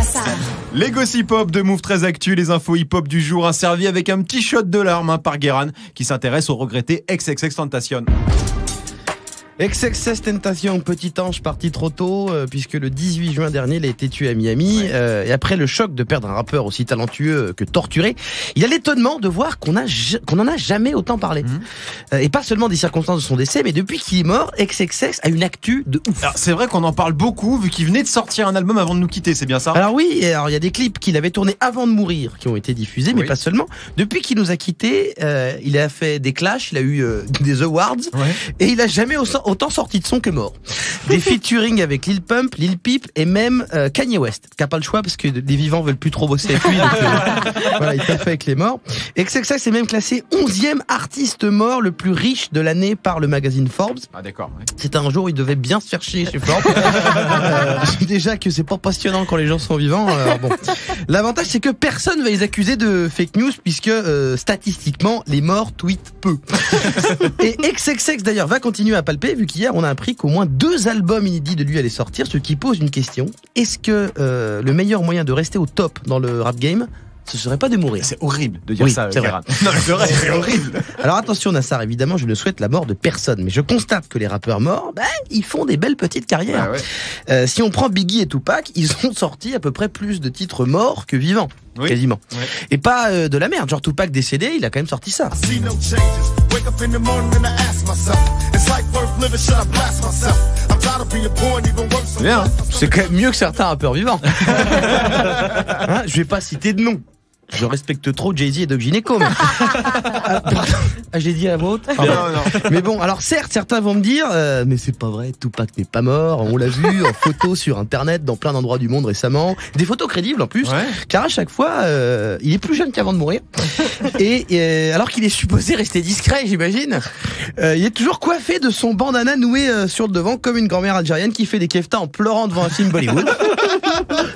Nassar. Les gossip hop de Move 13 Actu, les infos hip hop du jour, servi avec un petit shot de larmes par Guéran qui s'intéresse au regretté XXXTentacion. XXXTentacion, petit ange parti trop tôt, puisque le 18 juin dernier, il a été tué à Miami. Et après le choc de perdre un rappeur aussi talentueux que torturé, il a l'étonnement de voir qu'on en a jamais autant parlé. Et pas seulement des circonstances de son décès, mais depuis qu'il est mort, XXX a une actu de ouf. Alors, c'est vrai qu'on en parle beaucoup, vu qu'il venait de sortir un album avant de nous quitter, c'est bien ça? Alors oui, alors il y a des clips qu'il avait tournés avant de mourir, qui ont été diffusés, mais pas seulement. Depuis qu'il nous a quittés, il a fait des clashs, il a eu des awards, et il a jamais autant sorti de son que mort. Des featuring avec Lil Pump, Lil Peep et même Kanye West, qui a pas le choix parce que les vivants veulent plus trop bosser avec lui. Donc, voilà, il t'a fait avec les morts. Et XXX est même classé 11e artiste mort le plus riche de l'année par le magazine Forbes. Ah d'accord. Ouais. C'était un jour où il devait bien se faire chier chez Forbes. Déjà que c'est pas passionnant quand les gens sont vivants. Alors bon. L'avantage c'est que personne va les accuser de fake news puisque statistiquement les morts tweetent peu. Et XXX d'ailleurs va continuer à palper vu qu'hier on a appris qu'au moins 2 albums inédits de lui allaient sortir, ce qui pose une question. Est-ce que le meilleur moyen de rester au top dans le rap game, ce serait pas de mourir? C'est horrible de dire ça, c'est vrai. Non, c'est vrai, c'est horrible. Alors attention Nassar, évidemment, je ne souhaite la mort de personne, mais je constate que les rappeurs morts, ils font des belles petites carrières. Ah ouais. Si on prend Biggie et Tupac, ils ont sorti à peu près plus de titres morts que vivants. Oui. Quasiment. Ouais. Et pas de la merde, genre Tupac décédé, il a quand même sorti ça. Bien. C'est quand même mieux que certains rappeurs vivants. Hein, je vais pas citer de nom. Je respecte trop Jay-Z et Doc Gineco. J'ai dit à la vôtre. Non. Mais bon, alors certes, certains vont me dire, mais c'est pas vrai, Tupac n'est pas mort. On l'a vu en photo sur Internet dans plein d'endroits du monde récemment. Des photos crédibles en plus. Ouais. Car à chaque fois, il est plus jeune qu'avant de mourir. Et alors qu'il est supposé rester discret, j'imagine, il est toujours coiffé de son bandana noué sur le devant comme une grand-mère algérienne qui fait des keftas en pleurant devant un film Bollywood.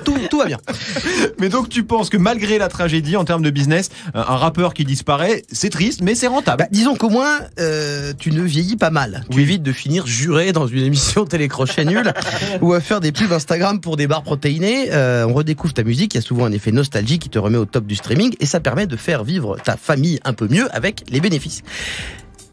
Tout va bien. Mais donc tu penses que malgré la tragédie en termes de business, un rappeur qui disparaît, c'est triste, mais c'est rentable. Disons qu'au moins, tu ne vieillis pas mal. Tu évites de finir juré dans une émission télécrochet nulle ou à faire des pubs Instagram pour des barres protéinées. On redécouvre ta musique, il y a souvent un effet nostalgie qui te remet au top du streaming et ça permet de faire vivre ta famille un peu mieux avec les bénéfices.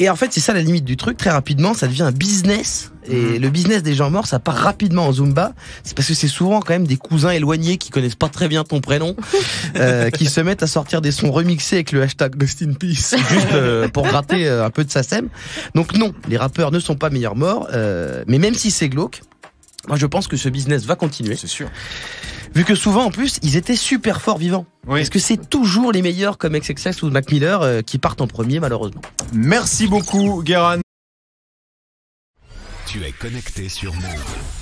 Et en fait, c'est ça la limite du truc. Très rapidement, ça devient un business. Et le business des gens morts, ça part rapidement en Zumba. C'est parce que c'est souvent quand même des cousins éloignés qui connaissent pas très bien ton prénom, qui se mettent à sortir des sons remixés avec le hashtag Rest in Peace, juste pour gratter un peu de SACEM. Donc non, les rappeurs ne sont pas meilleurs morts. Mais même si c'est glauque, moi je pense que ce business va continuer. C'est sûr. Vu que souvent, en plus, ils étaient super forts vivants. Oui. Parce que c'est toujours les meilleurs comme XXX ou Mac Miller qui partent en premier, malheureusement. Merci beaucoup, Guéran. Tu es connecté sur Move.